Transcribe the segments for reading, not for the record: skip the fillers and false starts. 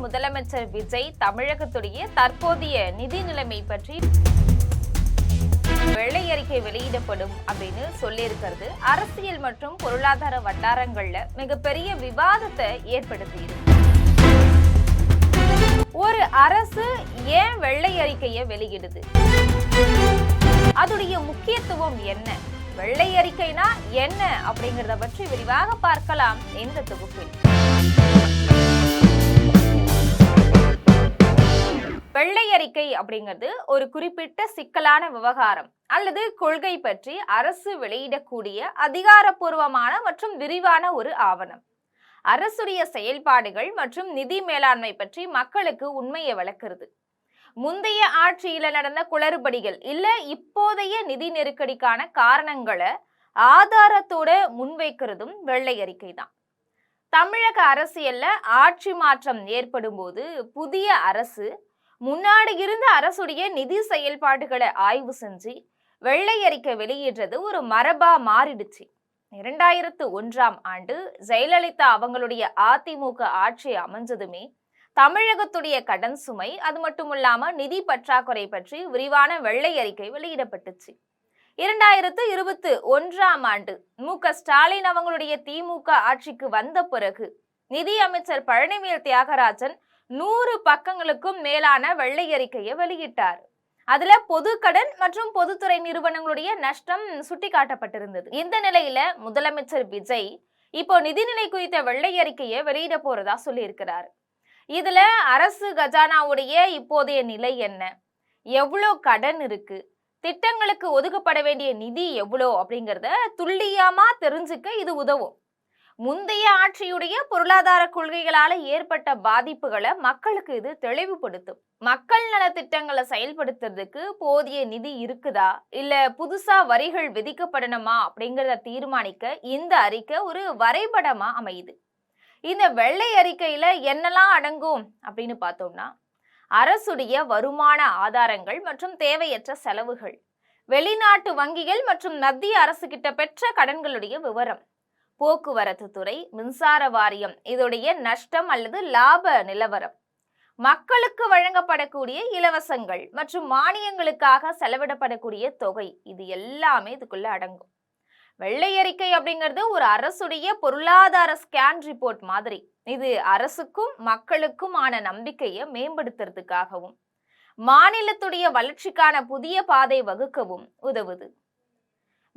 முதலமைச்சர் விஜய் தமிழகத்துடைய தற்போதைய நிதி நிலைமை பற்றி வெள்ளை அறிக்கை வெளியிடப்படும் அப்படின்னு சொல்லியிருக்கிறது அரசியல் மற்றும் பொருளாதார வட்டாரங்கள்ல மிகப்பெரிய விவாதத்தை ஏற்படுத்தியிருக்கு. ஒரு அரசு ஏன் வெள்ளை அறிக்கையை வெளியிடுது? அதோடைய முக்கியத்துவம் என்ன? வெள்ளை அறிக்கைனா என்ன அப்படிங்கறத பற்றி விரிவாக பார்க்கலாம் இந்த தொகுப்பில். வெள்ளை அறிக்கை அப்படிங்கிறது ஒரு குறிப்பிட்ட சிக்கலான விவகாரம் அல்லது கொள்கை பற்றி அரசு வெளியிடக்கூடிய அதிகாரப்பூர்வமான மற்றும் விரிவான ஒரு ஆவணம். அரசுடைய செயல்பாடுகள் மற்றும் நிதி மேலாண்மை பற்றி மக்களுக்கு உண்மையை விளக்குறது. முந்தைய ஆட்சியில நடந்த குளறுபடிகள் இல்ல இப்போதைய நிதி நெருக்கடிக்கான காரணங்களை ஆதாரத்தோட முன்வைக்கிறதும் வெள்ளை அறிக்கை தான். தமிழக அரசியல்ல ஆட்சி மாற்றம் ஏற்படும் போது புதிய அரசு முன்னாடி இருந்த அரசுடைய நிதி செயல்பாடுகளை ஆய்வு செஞ்சு வெள்ளை அறிக்கை வெளியிடுறது ஒரு மரபா மாறிடுச்சு. 2001 ஜெயலலிதா அவங்களுடைய அதிமுக ஆட்சி அமைஞ்சதுமே தமிழகத்துடைய கடன் சுமை அது மட்டும் இல்லாம நிதி பற்றாக்குறை பற்றி விரிவான வெள்ளை அறிக்கை வெளியிடப்பட்டுச்சு. 2021 மு.க. ஸ்டாலின் அவங்களுடைய திமுக ஆட்சிக்கு வந்த பிறகு நிதி அமைச்சர் பழனிவேல் தியாகராஜன் 100 பக்கங்களுக்கும் மேலான வெள்ளை அறிக்கையை வெளியிட்டார். அதுல பொது கடன் மற்றும் பொதுத்துறை நிறுவனங்களுடைய நஷ்டம் சுட்டி காட்டப்பட்டிருந்தது. இந்த நிலையில முதலமைச்சர் விஜய் இப்போ நிதிநிலை குறித்த வெள்ளை அறிக்கையை வெளியிட போறதா சொல்லி இருக்கிறார். இதுல அரசு கஜானாவுடைய இப்போதைய நிலை என்ன, எவ்வளோ கடன் இருக்கு, திட்டங்களுக்கு ஒதுக்கப்பட வேண்டிய நிதி எவ்வளோ அப்படிங்கிறத துல்லியமா தெரிஞ்சுக்க இது உதவும். முந்தைய ஆட்சியுடைய பொருளாதார கொள்கைகளால ஏற்பட்ட பாதிப்புகளை மக்களுக்கு இது தெளிவுபடுத்தும். மக்கள் நல திட்டங்களை செயல்படுத்துறதுக்கு போதிய நிதி இருக்குதா இல்ல புதுசா வரிகள் விதிக்கப்படணுமா அப்படிங்கிறத தீர்மானிக்க இந்த அறிக்கை ஒரு வரைபடமா அமையுது. இந்த வெள்ளை அறிக்கையில என்னெல்லாம் அடங்கும் அப்படின்னு பார்த்தோம்னா, அரசுடைய வருமான ஆதாரங்கள் மற்றும் தேவையற்ற செலவுகள், வெளிநாட்டு வங்கிகள் மற்றும் மத்திய அரசு கிட்ட பெற்ற கடன்களுடைய விவரம், போக்குவரத்து துறை, மின்சார வாரியம் இதோடைய நஷ்டம் அல்லது லாப நிலவரம், மக்களுக்கு வழங்கப்படக்கூடிய இலவசங்கள் மற்றும் மானியங்களுக்காக செலவிடப்படக்கூடிய தொகை, இது எல்லாமே இதுக்குள்ள அடங்கும். வெள்ளை அறிக்கை அப்படிங்கிறது ஒரு அரசுடைய பொருளாதார ஸ்கேன் ரிப்போர்ட் மாதிரி. இது அரசுக்கும் மக்களுக்கும் ஆன நம்பிக்கையை மேம்படுத்துறதுக்காகவும் மாநிலத்துடைய வளர்ச்சிக்கான புதிய பாதை வகுக்கவும் உதவுது.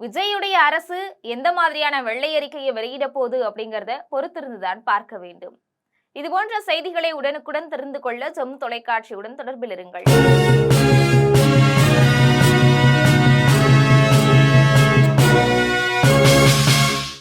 விஜயுடைய அரசு எந்த மாதிரியான வெள்ளை அறிக்கையை வெளியிட போகுது அப்படிங்கிறத பொறுத்திருந்துதான் பார்க்க வேண்டும். இது போன்ற செய்திகளை உடனுக்குடன் தெரிந்து கொள்ள ஜெம் தொலைக்காட்சியுடன் தொடர்பில் இருங்கள்.